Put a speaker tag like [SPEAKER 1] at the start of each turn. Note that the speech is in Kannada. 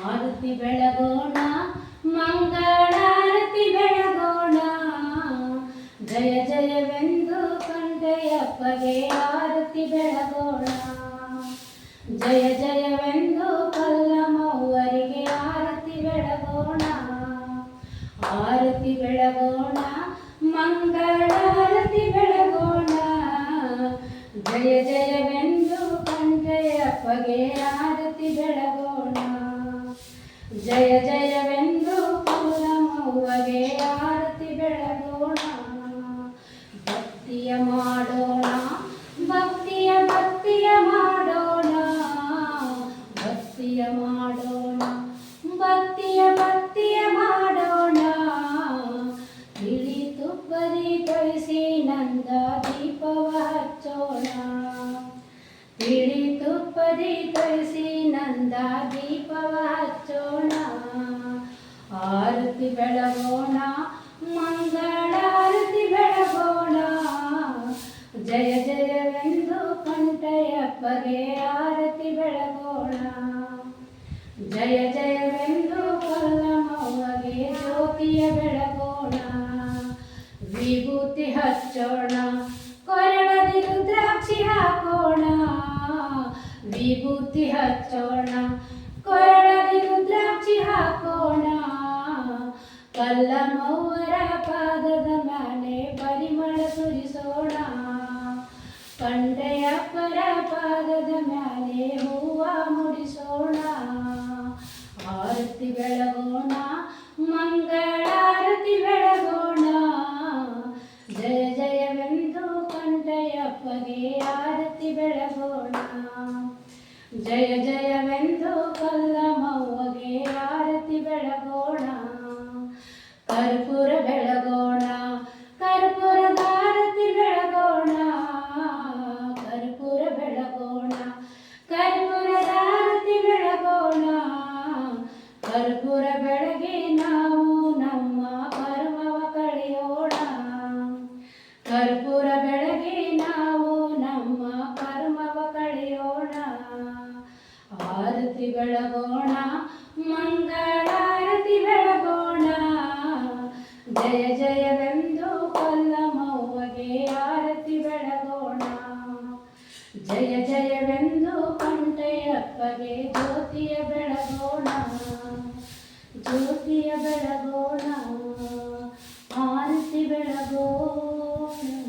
[SPEAKER 1] ಆರತಿ ಬೆಳಗೋಣ, ಮಂಗಳಾರತಿ ಬೆಳಗೋಣ. ಜಯ ಜಯವೆಂದು ಕಂಠಯ್ಯಪ್ಪಗೆ ಆರತಿ ಬೆಳಗೋಣ. ಜಯ ಜಯವೆಂದು ಕಲ್ಲಮ್ಮವ್ವರಿಗೆ ಆರತಿ ಬೆಳಗೋಣ. ಆರತಿ ಬೆಳಗೋಣ, ಮಂಗಳಾರತಿ ಬೆಳಗೋಣ. ಜಯ ಜಯವೆಂದು ಕಂಠಯ್ಯಪ್ಪಗೆ ಆರತಿ ಬೆಳಗೋಣ. ಜಯ ಜಯವೆಂದು ಕಲ್ಲಮ್ಮವ್ವಗೆ ಆರತಿ ಬೆಳಗೋಣ. ಭಕ್ತಿಯ ಮಾಡೋಣ, ಭಕ್ತಿಯ ಭಕ್ತಿಯ ಮಾಡೋಣ. ಭಕ್ತಿಯ ಮಾಡೋಣ, ಭಕ್ತಿಯ ಭಕ್ತಿಯ ಮಾಡೋಣ. ತಿಳಿ ತುಪ್ಪದಿ ತೊಯಿಸಿ ನಂದ ದೀಪವ ಹಚ್ಚೋಣ. ತಿಳಿ ತುಪ್ಪದಿ ತೊಯಿಸಿ ನಂದ ದೀಪವ ಹಚ್ಚೋಣ. ಆರತಿ ಬೆಳಗೋಣ, ಮಂಗಳಾರತಿ ಬೆಳಗೋಣ. ಜಯ ಜಯವೆಂದು ಕಂಠಯ್ಯಪ್ಪಗೆ ಆರತಿ ಬೆಳಗೋಣ. ಜಯ ಜಯವೆಂದು ಕಲ್ಲಮ್ಮವ್ವಗೆ ಜ್ಯೋತಿಯ ಬೆಳಗೋಣ. ವಿಭೂತಿ ಹಚ್ಚೋಣ, ಕೊರಳದಿ ರುದ್ರಾಕ್ಷಿ ಹಾಕೋಣ. ವಿಭೂತಿ ಹಚ್ಚೋಣ, ಕೊರಳದಿ ರುದ್ರಾಕ್ಷಿ ಹಾಕೋಣ. ಕಲ್ಲಮ್ಮವ್ವರ ಪಾದದ ಮೇಲೆ ಪರಿಮಳ ಸುರಿಸೋಣ. ಕಂಠಯ್ಯಪ್ಪರ ಪಾದದ ಮೇಲೆ ಹೂವ ಮುಡಿಸೋಣ. ಆರತಿ ಬೆಳಗೋಣ, ಮಂಗಳಾರತಿ ಬೆಳಗೋಣ. ಜಯ ಜಯವೆಂದು ಕಂಠಯ್ಯಪ್ಪಗೆ ಆರತಿ ಬೆಳಗೋಣ. ಜಯ ಜಯವೆಂದು ಕಲ್ಲಮ್ಮವ್ವಗೆ ಆರತಿ ಬೆಳಗೋಣ. ಕರ್ಪೂರ ಬೆಳಗೋಣ, ಕರ್ಪೂರದ ಆರತಿ ಬೆಳಗೋಣ. ಕರ್ಪೂರ ಬೆಳಗೋಣ, ಕರ್ಪೂರದ ಆರತಿ ಬೆಳಗೋಣ. ಕರ್ಪೂರ ಬೆಳಗಿ ನಾವು ನಮ್ಮ ಕರ್ಮವ ಕಳೆಯೋಣ. ಕರ್ಪೂರ ಬೆಳಗಿ ನಾವು ನಮ್ಮ ಕರ್ಮವ ಕಳೆಯೋಣ. ಆರತಿ ಬೆಳಗೋಣ, ಮಂಗಳಾರತಿ ಬೆಳಗೋಣ. ಜಯ ಜಯವೆಂದು ಕಲ್ಲಮ್ಮವ್ವಗೆ ಆರತಿ ಬೆಳಗೋಣ. ಜಯ ಜಯವೆಂದು ಕಂಠಯ್ಯಪ್ಪಗೆ ಜ್ಯೋತಿಯ ಬೆಳಗೋಣ. ಜ್ಯೋತಿಯ ಬೆಳಗೋಣ, ಆರತಿ ಬೆಳಗೋಣ.